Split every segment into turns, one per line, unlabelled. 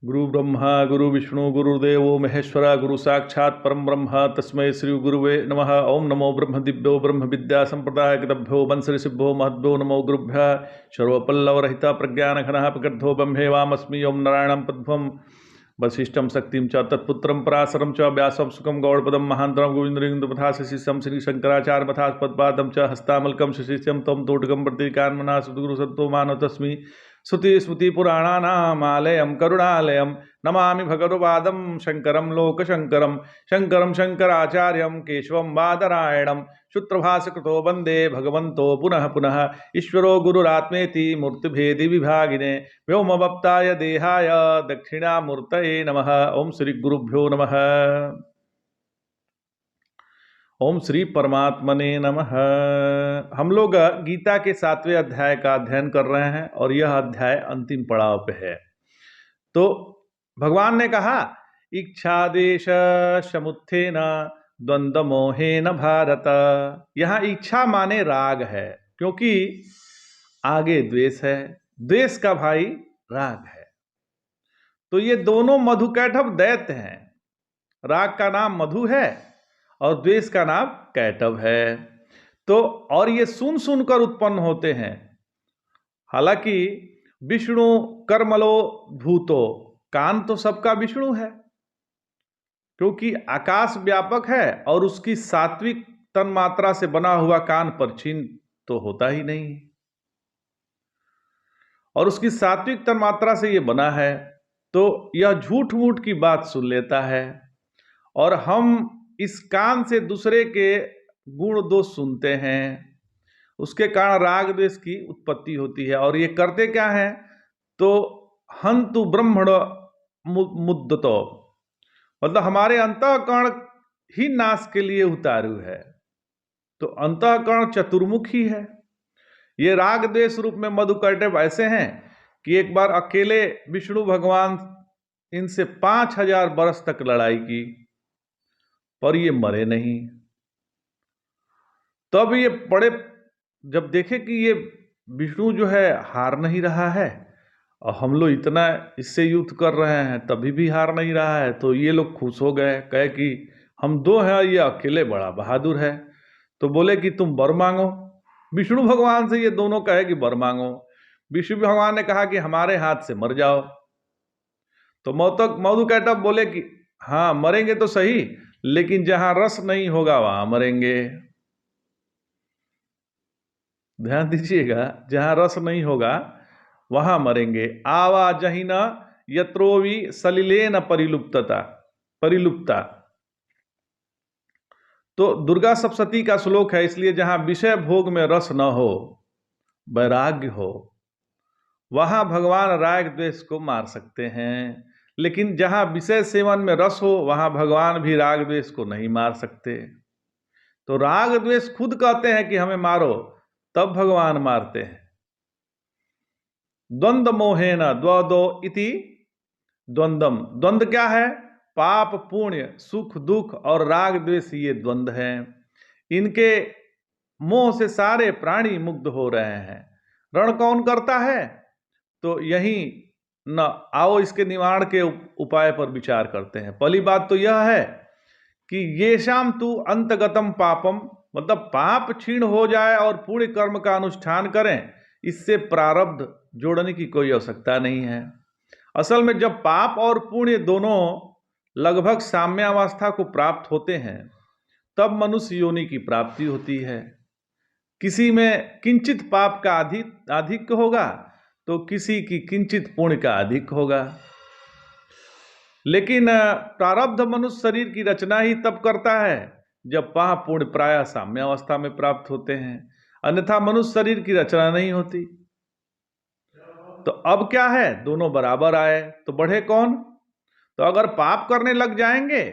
गुरु ब्रह्मा गुरु विष्णु गुरुदेवो महेश्वर गुरु साक्षात् परम ब्रह्म तस्मै श्री गुरुवे नमः। ओम नमो ब्रह्म दिव्यो ब्रह्म विद्या संप्रदाय गतभ्यो वंश ऋषिभ्यो महद्भ्यो नमो गुरुभ्यः। सर्वपल्लवरहित प्रज्ञान घनः प्रगद्धो ब्रह्मेवामस्मि ओम नारायणं पद्मं वसिष्ठं शक्तिं च तत्पुत्रं पराशरं च व्यासं सुखं गौड़पदं महान्तरं गोविन्दलिङ्गं शिशिषं श्री शंकराचार्य मथा पद्पादं च हस्तामलकं शिशिष्यं तम तोटकं प्रतिकान्मना सद्गुरु सत्तो मानव तस्मै श्रुति स्मृति पुराणानामालयं करुणालयं नमामि भगवत्पादं शंकरं लोकशंकरं शंकरं शंकराचार्यं केशवं बादरायणं सूत्रभाष्यकृतो वन्दे भगवन्तो पुनः पुनः ईश्वरो गुरुरात्मेति मूर्तिभेदि विभागिने व्योमवप्ताय देहाय दक्षिणामूर्तये नमः। ओम श्री गुरुभ्यो नमः। ओम श्री परमात्मने नमः। हम लोग गीता के 7वें अध्याय का अध्ययन कर रहे हैं और यह अध्याय अंतिम पड़ाव पे है। तो भगवान ने कहा इच्छादेश समुत्थेन द्वंद्व मोहेन भारत। यहाँ इच्छा माने राग है, क्योंकि आगे द्वेष है, द्वेष का भाई राग है। तो ये दोनों मधुकैटभ दैत्य हैं। राग का नाम मधु है और द्वेष का नाम कैटभ है। तो और ये सुन सुनकर उत्पन्न होते हैं। हालांकि विष्णु कर्मलो भूतो, कान तो सबका विष्णु है, क्योंकि आकाश व्यापक है और उसकी सात्विक तन्मात्रा से बना हुआ कान परछीन तो होता ही नहीं, और उसकी सात्विक तन्मात्रा से ये बना है। तो यह झूठ मूठ की बात सुन लेता है और हम इस कान से दूसरे के गुण दोष सुनते हैं। उसके कारण राग द्वेष की उत्पत्ति होती है। और ये करते क्या है, तो हंतु ब्रह्मण मुद्दतो, मतलब हमारे अंतःकरण ही नाश के लिए उतारू है। तो अंतःकरण चतुर्मुखी है। ये राग द्वेष रूप में मधुकैटभ ऐसे हैं कि एक बार अकेले विष्णु भगवान इनसे 5000 वर्ष तक लड़ाई की, पर ये मरे नहीं। तब ये बड़े जब देखे कि ये विष्णु जो है हार नहीं रहा है और हम लोग इतना इससे युद्ध कर रहे हैं तभी भी हार नहीं रहा है, तो ये लोग खुश हो गए, कहे कि हम दो हैं, ये अकेले बड़ा बहादुर है। तो बोले कि तुम वर मांगो। विष्णु भगवान से ये दोनों कहे कि वर मांगो। विष्णु भगवान ने कहा कि हमारे हाथ से मर जाओ। तो मधुकैटभ बोले कि हाँ मरेंगे तो सही, लेकिन जहां रस नहीं होगा वहां मरेंगे। ध्यान दीजिएगा, जहां रस नहीं होगा वहां मरेंगे। आवा जहिन यत्रोवी सलिलेन परिलुप्ता। तो दुर्गा सप्तशती का श्लोक है, इसलिए जहां विषय भोग में रस न हो, वैराग्य हो, वहां भगवान राग द्वेष को मार सकते हैं। लेकिन जहां विषय सेवन में रस हो, वहां भगवान भी राग द्वेष को नहीं मार सकते। तो राग द्वेष खुद कहते हैं कि हमें मारो, तब भगवान मारते हैं। द्वंद्व मोहेन द्वदो इति द्वंद्वम। द्वंद्व क्या है? पाप पुण्य, सुख दुख और राग द्वेष, ये द्वंद्व हैं। इनके मोह से सारे प्राणी मुग्ध हो रहे हैं। रण कौन करता है? तो यही न आओ इसके निवारण के उपाय पर विचार करते हैं। पहली बात तो यह है कि ये शाम तू अंतगतम पापम, मतलब पाप क्षीण हो जाए और पुण्य कर्म का अनुष्ठान करें, इससे प्रारब्ध जोड़ने की कोई आवश्यकता नहीं है। असल में जब पाप और पुण्य दोनों लगभग साम्यावस्था को प्राप्त होते हैं, तब मनुष्य योनि की प्राप्ति होती है। किसी में किंचित पाप का अधिक होगा तो किसी की किंचित पुण्य का अधिक होगा। लेकिन प्रारब्ध मनुष्य शरीर की रचना ही तब करता है जब पाप पुण्य प्रायः साम्यावस्था में प्राप्त होते हैं, अन्यथा मनुष्य शरीर की रचना नहीं होती। तो अब क्या है, दोनों बराबर आए तो बढ़े कौन? तो अगर पाप करने लग जाएंगे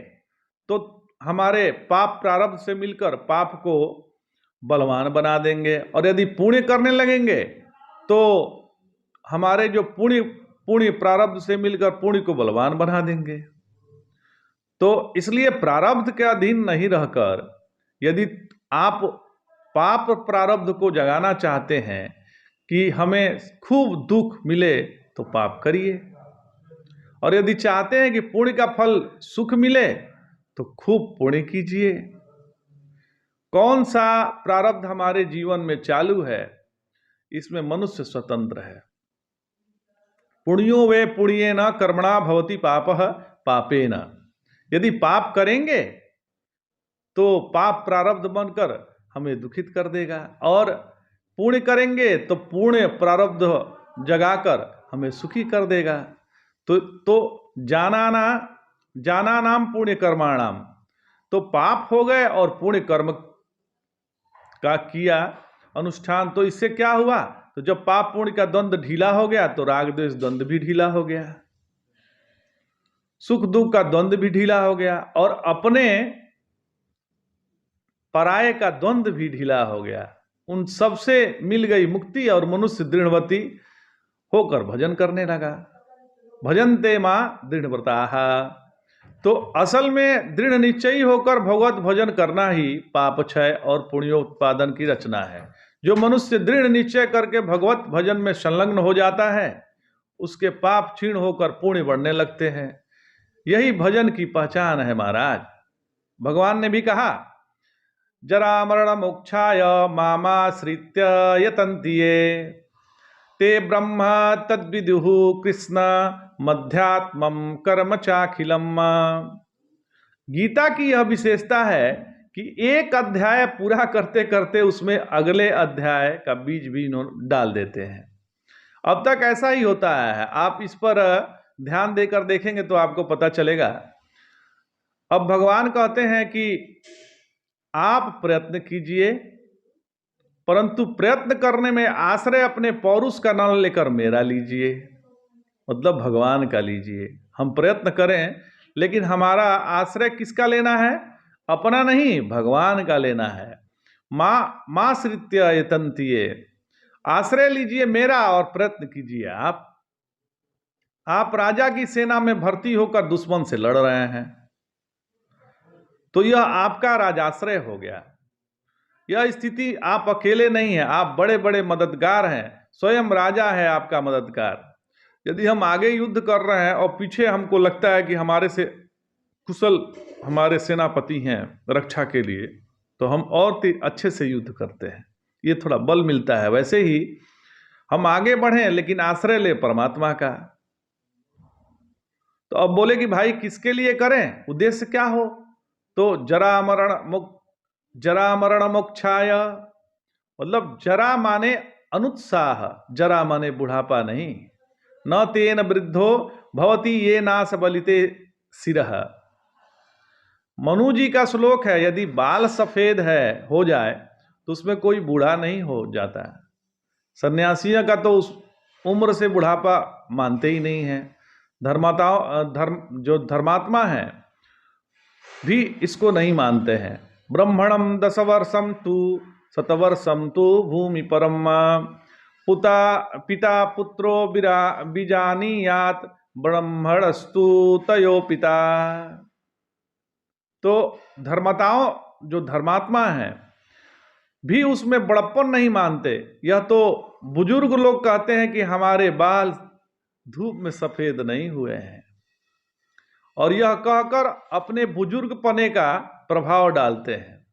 तो हमारे पाप प्रारब्ध से मिलकर पाप को बलवान बना देंगे, और यदि पुण्य करने लगेंगे तो हमारे जो पुण्य प्रारब्ध से मिलकर पुण्य को बलवान बना देंगे। तो इसलिए प्रारब्ध के अधीन नहीं रहकर यदि आप पाप प्रारब्ध को जगाना चाहते हैं कि हमें खूब दुख मिले, तो पाप करिए। और यदि चाहते हैं कि पुण्य का फल सुख मिले तो खूब पुण्य कीजिए। कौन सा प्रारब्ध हमारे जीवन में चालू है, इसमें मनुष्य स्वतंत्र है। पुण्यो वे पुण्ये न कर्मणा भवति पापः पापेन। यदि पाप करेंगे तो पाप प्रारब्ध बनकर हमें दुखित कर देगा, और पुण्य करेंगे तो पुण्य प्रारब्ध जगाकर हमें सुखी कर देगा। तो जाना नाम पुण्य कर्माणाम, तो पाप हो गए और पुण्य कर्म का किया अनुष्ठान, तो इससे क्या हुआ, तो जब पाप पुण्य का द्वंद्व ढीला हो गया तो राग द्वेष द्वंद्व भी ढीला हो गया, सुख दुख का द्वंद्व भी ढीला हो गया, और अपने पराये का द्वंद्व भी ढीला हो गया। उन सब से मिल गई मुक्ति और मनुष्य दृढ़वती होकर भजन करने लगा। भजन्ते मां दृढ़व्रताः। तो असल में दृढ़ निश्चयी होकर भगवत भजन करना ही पाप क्षय और पुण्योत्पादन की रचना है। जो मनुष्य दृढ़ निश्चय करके भगवत भजन में संलग्न हो जाता है, उसके पाप क्षीण होकर पुण्य बढ़ने लगते हैं। यही भजन की पहचान है महाराज। भगवान ने भी कहा, जरा मरण मोक्षाय मामाश्रित्य यतन्ति ये, ते ब्रह्म तद्विदुः कृष्ण मध्यात्मम कर्म चाखिलम। गीता की यह विशेषता है कि एक अध्याय पूरा करते करते उसमें अगले अध्याय का बीज भी डाल देते हैं। अब तक ऐसा ही होता है, आप इस पर ध्यान देकर देखेंगे तो आपको पता चलेगा। अब भगवान कहते हैं कि आप प्रयत्न कीजिए, परंतु प्रयत्न करने में आश्रय अपने पौरुष का न लेकर मेरा लीजिए, मतलब भगवान का लीजिए। हम प्रयत्न करें लेकिन हमारा आश्रय किसका लेना है, अपना नहीं, भगवान का लेना है। मां श्रित्य यतन्ति ये, आश्रय लीजिए मेरा और प्रयत्न कीजिए आप राजा की सेना में भर्ती होकर दुश्मन से लड़ रहे हैं, तो यह आपका राजाश्रय हो गया। यह स्थिति आप अकेले नहीं हैं, आप बड़े बड़े मददगार हैं, स्वयं राजा है आपका मददगार। यदि हम आगे युद्ध कर रहे हैं और पीछे हमको लगता है कि हमारे से कुशल हमारे सेनापति हैं रक्षा के लिए, तो हम और अच्छे से युद्ध करते हैं, ये थोड़ा बल मिलता है। वैसे ही हम आगे बढ़ें लेकिन आश्रय ले परमात्मा का। तो अब बोले कि भाई किसके लिए करें, उद्देश्य क्या हो, तो जरा मरण मोक्षाय, मतलब जरा माने अनुत्साह, जरा माने बुढ़ापा नहीं, न तेन वृद्धो भवति ये नास बलिते सिरः। मनु जी का श्लोक है, यदि बाल सफेद है हो जाए तो उसमें कोई बूढ़ा नहीं हो जाता है। सन्यासियों का तो उस उम्र से बुढ़ापा मानते ही नहीं है। जो धर्मात्मा है भी इसको नहीं मानते हैं। ब्रह्मणम 10 वर्षम तु 100 वर्षम तु भूमि परम, पिता पुत्रो बीजानीयात ब्रह्मणस्तु तयो पिता। तो जो धर्मात्मा है भी उसमें बड़प्पन नहीं मानते। यह तो बुजुर्ग लोग कहते हैं कि हमारे बाल धूप में सफेद नहीं हुए हैं, और यह कहकर अपने बुजुर्ग पने का प्रभाव डालते हैं।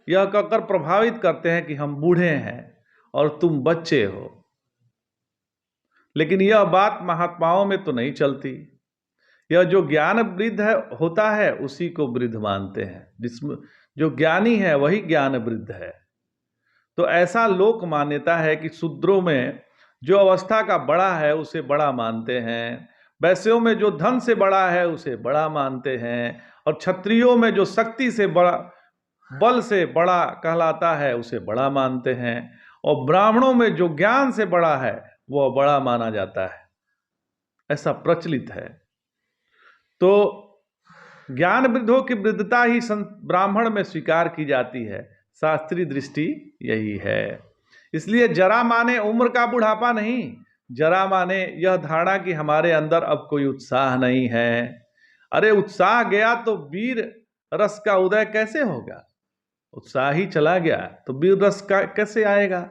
यह कहकर प्रभावित करते हैं कि हम बूढ़े हैं और तुम बच्चे हो। लेकिन यह बात महात्माओं में तो नहीं चलती। यह जो ज्ञान वृद्ध होता है उसी को वृद्ध मानते हैं, जिसमें जो ज्ञानी है वही ज्ञान वृद्ध है। तो ऐसा लोक मान्यता है कि शूद्रों में जो अवस्था का बड़ा है उसे बड़ा मानते हैं, वैश्यों में जो धन से बड़ा है उसे बड़ा मानते हैं, और क्षत्रियों में जो शक्ति से बड़ा, बल से बड़ा कहलाता है उसे बड़ा मानते हैं, और ब्राह्मणों में जो ज्ञान से बड़ा है वह बड़ा माना जाता है। ऐसा प्रचलित है। तो ज्ञान वृद्धों की वृद्धता ही ब्राह्मण में स्वीकार की जाती है, शास्त्रीय दृष्टि यही है। इसलिए जरा माने उम्र का बुढ़ापा नहीं, जरा माने यह धारणा कि हमारे अंदर अब कोई उत्साह नहीं है। अरे उत्साह गया तो वीर रस का उदय कैसे होगा, उत्साह ही चला गया तो वीर रस का कैसे आएगा।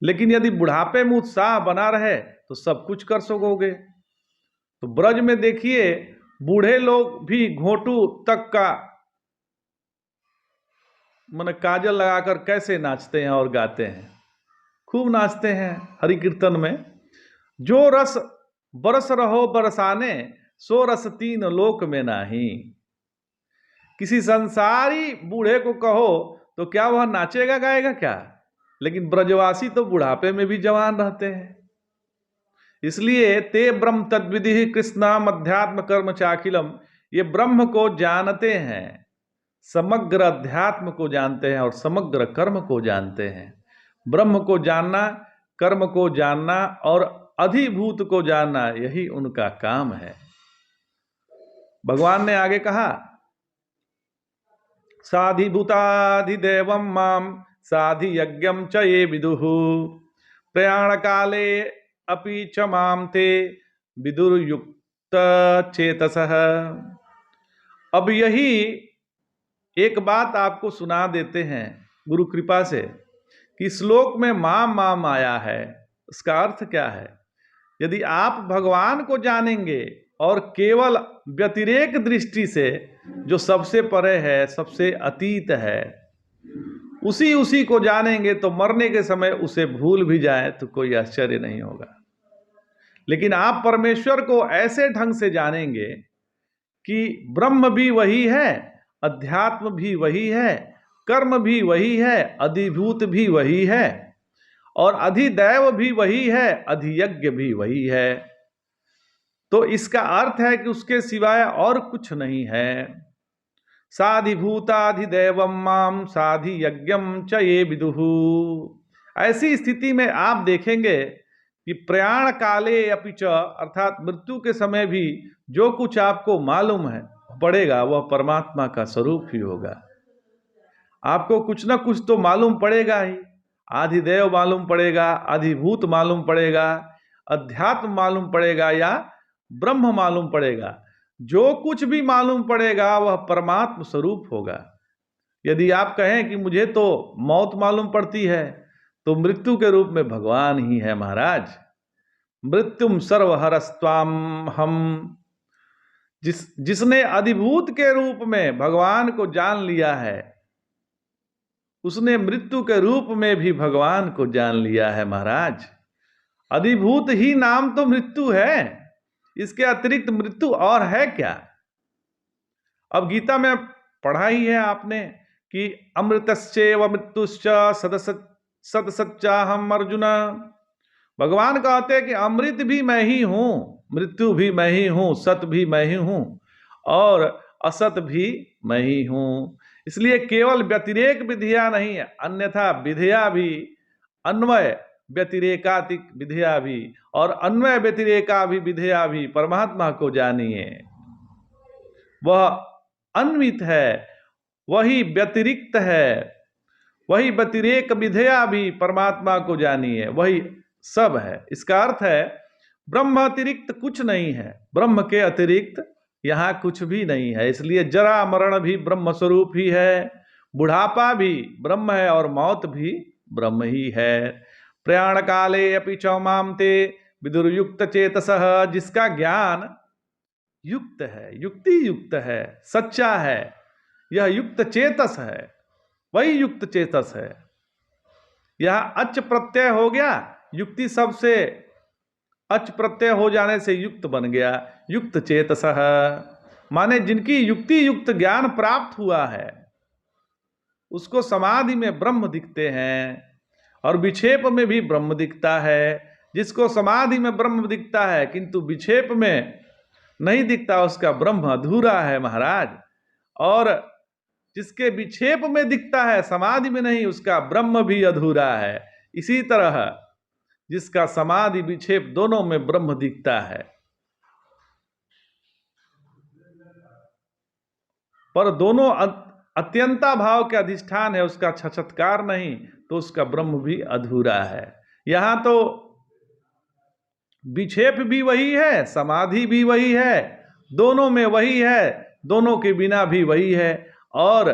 लेकिन यदि बुढ़ापे में उत्साह बना रहे तो सब कुछ कर सकोगे। तो ब्रज में देखिए बूढ़े लोग भी घोंटू तक का मन काजल लगाकर कैसे नाचते हैं और गाते हैं, खूब नाचते हैं हरि कीर्तन में। जो रस बरस रहो बरसाने, सो रस तीन लोक में नाही। किसी संसारी बूढ़े को कहो तो क्या वह नाचेगा गाएगा क्या? लेकिन ब्रजवासी तो बुढ़ापे में भी जवान रहते हैं। इसलिए ते ब्रह्म तद्विधि कृष्णाम अध्यात्म कर्म चाखिलम, ये ब्रह्म को जानते हैं, समग्र अध्यात्म को जानते हैं और समग्र कर्म को जानते हैं। ब्रह्म को जानना, कर्म को जानना और अधिभूत को जानना, यही उनका काम है। भगवान ने आगे कहा, साधिभूताधिदेवं माम साधि यज्ञम च ये विदुः, प्रयाण काले अपि च माम ते विदुर्युक्त चेतसः। अब यही एक बात आपको सुना देते हैं गुरु कृपा से कि श्लोक में माम माम आया है, इसका अर्थ क्या है? यदि आप भगवान को जानेंगे और केवल व्यतिरेक दृष्टि से, जो सबसे परे है, सबसे अतीत है, उसी को जानेंगे तो मरने के समय उसे भूल भी जाए तो कोई आश्चर्य नहीं होगा। लेकिन आप परमेश्वर को ऐसे ढंग से जानेंगे कि ब्रह्म भी वही है, अध्यात्म भी वही है, कर्म भी वही है, अधिभूत भी वही है और अधिदैव भी वही है, अधियज्ञ भी वही है। तो इसका अर्थ है कि उसके सिवाय और कुछ नहीं है। साधिभूताधिदैवं माम साधि यज्ञम च ये विदुः। ऐसी स्थिति में आप देखेंगे कि प्रयाण काले अपि च, अर्थात मृत्यु के समय भी जो कुछ आपको मालूम है पड़ेगा वह परमात्मा का स्वरूप ही होगा। आपको कुछ ना कुछ तो मालूम पड़ेगा ही। आधिदेव मालूम पड़ेगा, अधिभूत मालूम पड़ेगा, अध्यात्म मालूम पड़ेगा या ब्रह्म मालूम पड़ेगा। जो कुछ भी मालूम पड़ेगा वह परमात्म स्वरूप होगा। यदि आप कहें कि मुझे तो मौत मालूम पड़ती है, तो मृत्यु के रूप में भगवान ही है महाराज। मृत्युम सर्वहरस्त्वाम हम, जिसने अधिभूत के रूप में भगवान को जान लिया है, उसने मृत्यु के रूप में भी भगवान को जान लिया है महाराज। अधिभूत ही नाम तो मृत्यु है, इसके अतिरिक्त मृत्यु और है क्या? अब गीता में पढ़ा ही है आपने कि अमृतस्येव मृत्युश्च सदसच्चाहम अर्जुन। भगवान कहते हैं कि अमृत भी मैं ही हूं, मृत्यु भी मैं ही हूं, सत भी मैं ही हूं और असत भी मैं ही हूं। इसलिए केवल व्यतिरेक विधिया नहीं है, अन्यथा विधिया भी, अन्वय व्यतिरेकातिक विधिया भी और अन्वय व्यतिरेका भी विधिया भी परमात्मा को जानिए। वह अन्वित है, वही व्यतिरिक्त है, वही व्यतिरेक विधेया भी परमात्मा को जानिए, वही सब है। इसका अर्थ है ब्रह्म अतिरिक्त कुछ नहीं है, ब्रह्म के अतिरिक्त यहाँ कुछ भी नहीं है। इसलिए जरा मरण भी ब्रह्म स्वरूप ही है, बुढ़ापा भी ब्रह्म है और मौत भी ब्रह्म ही है। प्रयाण काले अपि च माम ते विदुर्युक्त चेतसः, जिसका ज्ञान युक्त है, युक्ति युक्त है, सच्चा है, यह युक्त चेतस है, वही युक्त चेतस है। यह अच प्रत्यय हो गया, युक्ति सबसे अच प्रत्यय हो जाने से युक्त बन गया, युक्त चेतसः। माने जिनकी युक्ति युक्त ज्ञान प्राप्त हुआ है उसको समाधि में ब्रह्म दिखते हैं और विक्षेप में भी ब्रह्म दिखता है। जिसको समाधि में ब्रह्म दिखता है किंतु विक्षेप में नहीं दिखता, उसका ब्रह्म अधूरा है महाराज। और जिसके विक्षेप में दिखता है समाधि में नहीं, उसका ब्रह्म भी अधूरा है। इसी तरह जिसका समाधि विक्षेप दोनों में ब्रह्म दिखता है पर दोनों अत्यंता भाव के अधिष्ठान है, उसका साक्षात्कार नहीं, तो उसका ब्रह्म भी अधूरा है। यहां तो विक्षेप भी वही है, समाधि भी वही है, दोनों में वही है, दोनों के बिना भी वही है और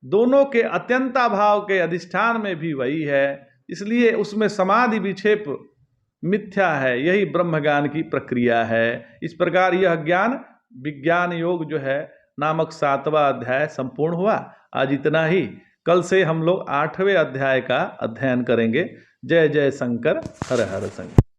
दोनों के अत्यंता भाव के अधिष्ठान में भी वही है। इसलिए उसमें समाधि विक्षेप मिथ्या है, यही ब्रह्म ज्ञान की प्रक्रिया है। इस प्रकार यह ज्ञान विज्ञान योग जो है नामक 7वां अध्याय संपूर्ण हुआ। आज इतना ही। कल से हम लोग 8वें अध्याय का अध्ययन करेंगे। जय जय शंकर, हर हर शंकर।